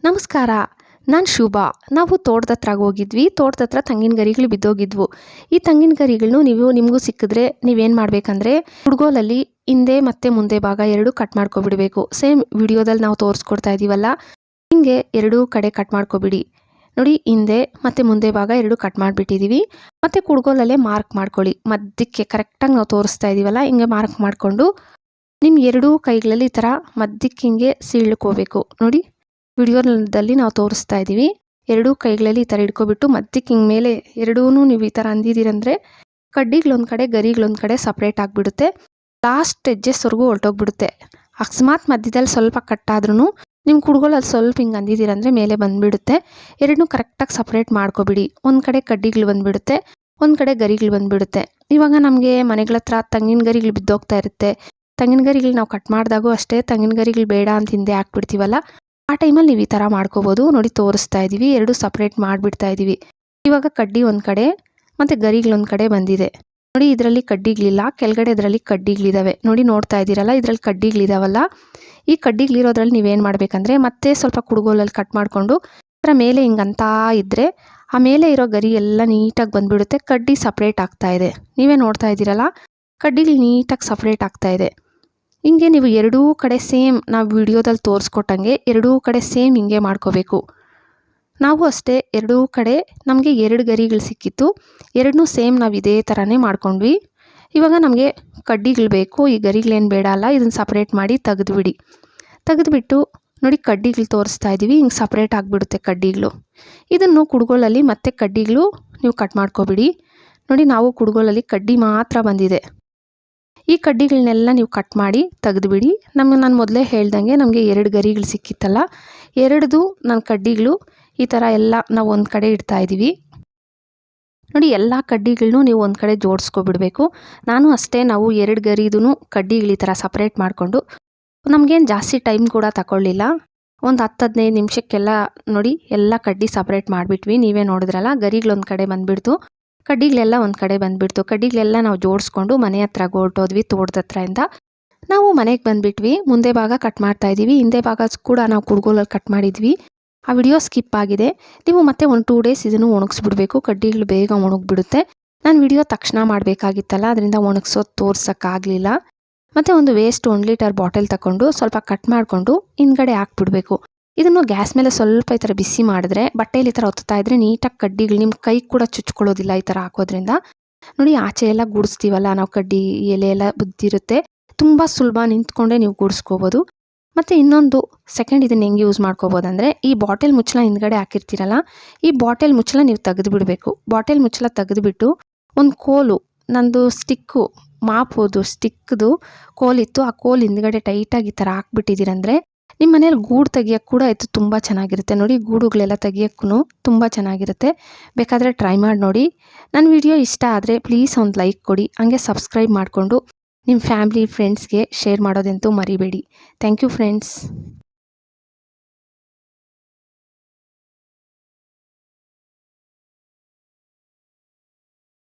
ನಮಸ್ಕಾರ. ನಾನು ಶುಭಾ. ನಾವು ತೋಟದ ಹತ್ರ ಹೋಗಿದ್ವಿ. ತೋಟದ ಹತ್ರ ತೆಂಗಿನ ಗರಿಗಳು ಬಿದ್ದೋಗಿದ್ವು. ಈ ತೆಂಗಿನ ಗರಿಗಳನ್ನು ನಿಮಗೂ ಸಿಕ್ಕಿದ್ರೆ ನೀವೇನು ಮಾಡಬೇಕಂದ್ರೆ ಕುಡ್ಗೋಲಲ್ಲಿ ಹಿಂದೆ ಮತ್ತು ಮುಂದೆ ಭಾಗ ಎರಡು ಕಟ್ ಮಾಡ್ಕೊಬಿಡಬೇಕು. ಸೇಮ್ ವಿಡಿಯೋದಲ್ಲಿ ನಾವು ತೋರಿಸ್ಕೊಡ್ತಾ ಇದ್ದೀವಲ್ಲ, ಹಿಂಗೆ ಎರಡೂ ಕಡೆ ಕಟ್ ಮಾಡ್ಕೊಬಿಡಿ. ನೋಡಿ, ಹಿಂದೆ ಮತ್ತು ಮುಂದೆ ಭಾಗ ಎರಡು ಕಟ್ ಮಾಡಿಬಿಟ್ಟಿದ್ದೀವಿ. ಮತ್ತು ಕುಡ್ಗೋಲಲ್ಲೇ ಮಾರ್ಕ್ ಮಾಡ್ಕೊಳ್ಳಿ. ಮಧ್ಯಕ್ಕೆ ಕರೆಕ್ಟಾಗಿ ನಾವು ತೋರಿಸ್ತಾ ಇದ್ದೀವಲ್ಲ, ಹಿಂಗೆ ಮಾರ್ಕ್ ಮಾಡಿಕೊಂಡು ನಿಮ್ಮ ಎರಡೂ ಕೈಗಳಲ್ಲಿ ಈ ಥರ ಮಧ್ಯಕ್ಕೆ ಹಿಂಗೆ ಸೀಳ್ಕೋಬೇಕು. ನೋಡಿ, ವಿಡಿಯೋದಲ್ಲಿ ನಾವು ತೋರಿಸ್ತಾ ಇದ್ದೀವಿ. ಎರಡೂ ಕೈಗಳಲ್ಲಿ ಈ ಥರ ಇಟ್ಕೊಬಿಟ್ಟು ಮಧ್ಯಕ್ಕೆ ಹಿಂಗೆ ಮೇಲೆ ಎರಡೂ ನೀವು ಈ ಥರ ಅಂದಿದ್ದೀರಂದರೆ ಕಡ್ಡಿಗಳೊಂದು ಕಡೆ ಗರಿಗಳೊಂದು ಕಡೆ ಸಪ್ರೇಟ್ ಆಗಿಬಿಡುತ್ತೆ. ಲಾಸ್ಟ್ ಎಡ್ಜಸ್ವರೆಗೂ ಹೊರಟೋಗ್ಬಿಡುತ್ತೆ. ಅಕಸ್ಮಾತ್ ಮಧ್ಯದಲ್ಲಿ ಸ್ವಲ್ಪ ಕಟ್ಟಾದ್ರೂ ನಿಮ್ಮ ಕುಡ್ಗೋಲಲ್ಲಿ ಸ್ವಲ್ಪ ಹಿಂಗೆ ಅಂದಿದ್ದೀರಂದರೆ ಮೇಲೆ ಬಂದುಬಿಡುತ್ತೆ. ಎರಡನ್ನೂ ಕರೆಕ್ಟಾಗಿ ಸಪ್ರೇಟ್ ಮಾಡ್ಕೊಬಿಡಿ. ಒಂದು ಕಡೆ ಕಡ್ಡಿಗಳು ಬಂದುಬಿಡುತ್ತೆ, ಒಂದು ಕಡೆ ಗರಿಗಳು ಬಂದುಬಿಡುತ್ತೆ. ಇವಾಗ ನಮಗೆ ಮನೆಗಳ ಹತ್ರ ತೆಂಗಿನ ಗರಿಗಳು ಬಿದ್ದೋಗ್ತಾ ಇರುತ್ತೆ. ತೆಂಗಿನ ಗರಿಗಳು ನಾವು ಕಟ್ ಮಾಡಿದಾಗೂ ಅಷ್ಟೇ ತೆಂಗಿನ ಗರಿಗಳು ಬೇಡ ಅಂತ ಹಿಂದೆ ಹಾಕ್ಬಿಡ್ತೀವಲ್ಲ, ಆ ಟೈಮಲ್ಲಿ ನೀವು ಈ ಥರ ಮಾಡ್ಕೋಬೋದು. ನೋಡಿ, ತೋರಿಸ್ತಾ ಇದ್ದೀವಿ. ಎರಡು ಸಪ್ರೇಟ್ ಮಾಡಿಬಿಡ್ತಾ ಇದ್ದೀವಿ. ಇವಾಗ ಕಡ್ಡಿ ಒಂದು ಕಡೆ ಮತ್ತು ಗರಿಗಳೊಂದು ಕಡೆ ಬಂದಿದೆ. ನೋಡಿ, ಇದರಲ್ಲಿ ಕಡ್ಡಿಗಳಿಲ್ಲ, ಕೆಳಗಡೆ ಇದರಲ್ಲಿ ಕಡ್ಡಿಗಳಿದ್ದಾವೆ. ನೋಡಿ, ನೋಡ್ತಾ ಇದ್ದೀರಲ್ಲ, ಇದರಲ್ಲಿ ಕಡ್ಡಿಗಳಿದಾವಲ್ಲ. ಈ ಕಡ್ಡಿಗಳಿರೋದ್ರಲ್ಲಿ ನೀವೇನು ಮಾಡಬೇಕಂದ್ರೆ ಮತ್ತೆ ಸ್ವಲ್ಪ ಕುಡ್ಗೋಲಲ್ಲಿ ಕಟ್ ಮಾಡಿಕೊಂಡು ಈ ಥರ ಮೇಲೆ ಹಿಂಗಂತ ಇದ್ದರೆ ಆ ಮೇಲೆ ಇರೋ ಗರಿ ಎಲ್ಲ ನೀಟಾಗಿ ಬಂದುಬಿಡುತ್ತೆ. ಕಡ್ಡಿ ಸಪ್ರೇಟ್ ಆಗ್ತಾ ಇದೆ. ನೀವೇ ನೋಡ್ತಾ ಇದ್ದೀರಲ್ಲ, ಕಡ್ಡಿಗಳು ನೀಟಾಗಿ ಸಪ್ರೇಟ್ ಆಗ್ತಾ ಇದೆ. ಹಿಂಗೆ ನೀವು ಎರಡೂ ಕಡೆ ಸೇಮ್ ನಾವು ವಿಡಿಯೋದಲ್ಲಿ ತೋರಿಸ್ಕೊಟ್ಟಂಗೆ ಎರಡೂ ಕಡೆ ಸೇಮ್ ಹಿಂಗೆ ಮಾಡ್ಕೋಬೇಕು. ನಾವು ಅಷ್ಟೇ ಎರಡೂ ಕಡೆ ನಮಗೆ ಎರಡು ಗರಿಗಳು ಸಿಕ್ಕಿತ್ತು. ಎರಡನ್ನೂ ಸೇಮ್ ನಾವು ಇದೇ ಥರನೇ ಮಾಡ್ಕೊಂಡ್ವಿ. ಇವಾಗ ನಮಗೆ ಕಡ್ಡಿಗಳು ಬೇಕು, ಈ ಗರಿಗಳೇನು ಬೇಡ ಅಲ್ಲ, ಇದನ್ನು ಸಪ್ರೇಟ್ ಮಾಡಿ ತೆಗೆದುಬಿಡಿ. ತೆಗೆದುಬಿಟ್ಟು ನೋಡಿ, ಕಡ್ಡಿಗಳು ತೋರಿಸ್ತಾ ಇದ್ದೀವಿ. ಹಿಂಗೆ ಸಪ್ರೇಟ್ ಆಗಿಬಿಡುತ್ತೆ ಕಡ್ಡಿಗಳು. ಇದನ್ನು ಕುಡ್ಗೋಲಲ್ಲಿ ಮತ್ತೆ ಕಡ್ಡಿಗಳು ನೀವು ಕಟ್ ಮಾಡ್ಕೊಬಿಡಿ. ನೋಡಿ, ನಾವು ಕುಡ್ಗೋಲಲ್ಲಿ ಕಡ್ಡಿ ಮಾತ್ರ ಬಂದಿದೆ. ಈ ಕಡ್ಡಿಗಳನ್ನೆಲ್ಲ ನೀವು ಕಟ್ ಮಾಡಿ ತೆಗೆದುಬಿಡಿ. ನಾನು ಮೊದಲೇ ಹೇಳ್ದಂಗೆ ನಮಗೆ ಎರಡು ಗರಿಗಳು ಸಿಕ್ಕಿತ್ತಲ್ಲ, ಎರಡದು ನನ್ನ ಕಡ್ಡಿಗಳು ಈ ಥರ ಎಲ್ಲ ನಾವು ಒಂದು ಕಡೆ ಇಡ್ತಾ ಇದ್ದೀವಿ. ನೋಡಿ, ಎಲ್ಲ ಕಡ್ಡಿಗಳನ್ನೂ ನೀವು ಒಂದು ಕಡೆ ಜೋಡಿಸ್ಕೊಬಿಡ್ಬೇಕು. ನಾನು ಅಷ್ಟೇ, ನಾವು ಎರಡು ಗರಿದೂ ಕಡ್ಡಿಗಳು ಈ ಥರ ಸಪ್ರೇಟ್ ಮಾಡಿಕೊಂಡು ನಮಗೇನು ಜಾಸ್ತಿ ಟೈಮ್ ಕೂಡ ತಗೊಳ್ಳಿಲ್ಲ. ಒಂದು 10-15 ನಿಮಿಷಕ್ಕೆಲ್ಲ ನೋಡಿ ಎಲ್ಲ ಕಡ್ಡಿ ಸಪ್ರೇಟ್ ಮಾಡಿಬಿಟ್ವಿ. ನೀವೇ ನೋಡಿದ್ರಲ್ಲ, ಗರಿಗಳೊಂದು ಕಡೆ ಬಂದುಬಿಡ್ತು, ಕಡ್ಡಿಗಳೆಲ್ಲ ಒಂದು ಕಡೆ ಬಂದುಬಿಡ್ತು. ಕಡ್ಡಿಗಳೆಲ್ಲ ನಾವು ಜೋಡಿಸ್ಕೊಂಡು ಮನೆ ಹತ್ರ ಹೊರಟೋದ್ವಿ. ತೋಟದ ಹತ್ರದಿಂದ ನಾವು ಮನೆಗೆ ಬಂದುಬಿಟ್ವಿ. ಮುಂದೆ ಭಾಗ ಕಟ್ ಮಾಡ್ತಾ ಇದ್ದೀವಿ, ಹಿಂದೆ ಭಾಗ ಕೂಡ ನಾವು ಕುಡ್ಗೋಲಲ್ಲಿ ಕಟ್ ಮಾಡಿದ್ವಿ. ಆ ವಿಡಿಯೋ ಸ್ಕಿಪ್ ಆಗಿದೆ. ನೀವು ಮತ್ತೆ ಒಂದು 2 ಡೇಸ್ ಇದನ್ನು ಒಣಗಿಸ್ಬಿಡ್ಬೇಕು. ಕಡ್ಡಿಗಳು ಬೇಗ ಒಣಗಿಬಿಡುತ್ತೆ. ನಾನು ವಿಡಿಯೋ ತಕ್ಷಣ ಮಾಡಬೇಕಾಗಿತ್ತಲ್ಲ, ಅದರಿಂದ ಒಣಗಿಸೋದು ತೋರ್ಸೋಕ್ಕಾಗಲಿಲ್ಲ. ಮತ್ತು ಒಂದು ವೇಸ್ಟ್ 1 ಲೀಟರ್ ಬಾಟಲ್ ತಗೊಂಡು ಸ್ವಲ್ಪ ಕಟ್ ಮಾಡಿಕೊಂಡು ಹಿಂದ್ಗಡೆ ಹಾಕ್ಬಿಡ್ಬೇಕು. ಇದನ್ನು ಗ್ಯಾಸ್ ಮೇಲೆ ಸ್ವಲ್ಪ ಈ ಥರ ಬಿಸಿ ಮಾಡಿದ್ರೆ ಬಟ್ಟೆಯಲ್ಲಿ ಈ ಥರ ಒತ್ತಾ ಇದ್ರೆ ನೀಟಾಗಿ ಕಡ್ಡಿಗಳು ನಿಮ್ಮ ಕೈ ಕೂಡ ಚುಚ್ಕೊಳ್ಳೋದಿಲ್ಲ. ಈ ಥರ ಹಾಕೋದ್ರಿಂದ ನೋಡಿ, ಆಚೆ ಎಲ್ಲ ಗುಡಿಸ್ತೀವಲ್ಲ ನಾವು, ಕಡ್ಡಿ ಎಲೆ ಎಲ್ಲ ಬುದ್ದಿರುತ್ತೆ. ತುಂಬ ಸುಲಭ, ನಿಂತ್ಕೊಂಡೇ ನೀವು ಗುಡಿಸ್ಕೋಬೋದು. ಮತ್ತು ಇನ್ನೊಂದು ಸೆಕೆಂಡ್ ಇದನ್ನು ಹೆಂಗೆ ಯೂಸ್ ಮಾಡ್ಕೋಬೋದಂದರೆ, ಈ ಬಾಟಲ್ ಮುಚ್ಚಳ ಹಿಂದ್ಗಡೆ ಹಾಕಿರ್ತೀರಲ್ಲ, ಈ ಬಾಟಲ್ ಮುಚ್ಚಳ ನೀವು ತೆಗೆದು ಬಿಡಬೇಕು. ಬಾಟಲ್ ಮುಚ್ಚಳ ತೆಗೆದುಬಿಟ್ಟು ಒಂದು ಕೋಲು, ನಂದು ಸ್ಟಿಕ್ಕು ಮಾಪೋದು ಸ್ಟಿಕ್ದು ಕೋಲಿತ್ತು, ಆ ಕೋಲ್ ಹಿಂದ್ಗಡೆ ಟೈಟಾಗಿ ಈ ಥರ ಹಾಕ್ಬಿಟ್ಟಿದ್ದೀರಂದರೆ ನಿಮ್ಮ ಮನೇಲಿ ಗೂಡು ತೆಗಿಯೋಕ್ಕೆ ಕೂಡ ಇದು ತುಂಬ ಚೆನ್ನಾಗಿರುತ್ತೆ. ನೋಡಿ, ಗೂಡುಗಳೆಲ್ಲ ತೆಗಿಯೋಕ್ಕೂ ತುಂಬ ಚೆನ್ನಾಗಿರುತ್ತೆ. ಬೇಕಾದರೆ ಟ್ರೈ ಮಾಡಿ ನೋಡಿ. ನನ್ನ ವಿಡಿಯೋ ಇಷ್ಟ ಆದರೆ ಪ್ಲೀಸ್ ಒಂದು ಲೈಕ್ ಕೊಡಿ. ಹಂಗೆ ಸಬ್ಸ್ಕ್ರೈಬ್ ಮಾಡಿಕೊಂಡು ನಿಮ್ಮ ಫ್ಯಾಮಿಲಿ ಫ್ರೆಂಡ್ಸ್ಗೆ ಶೇರ್ ಮಾಡೋದಂತೂ ಮರಿಬೇಡಿ. Thank you friends.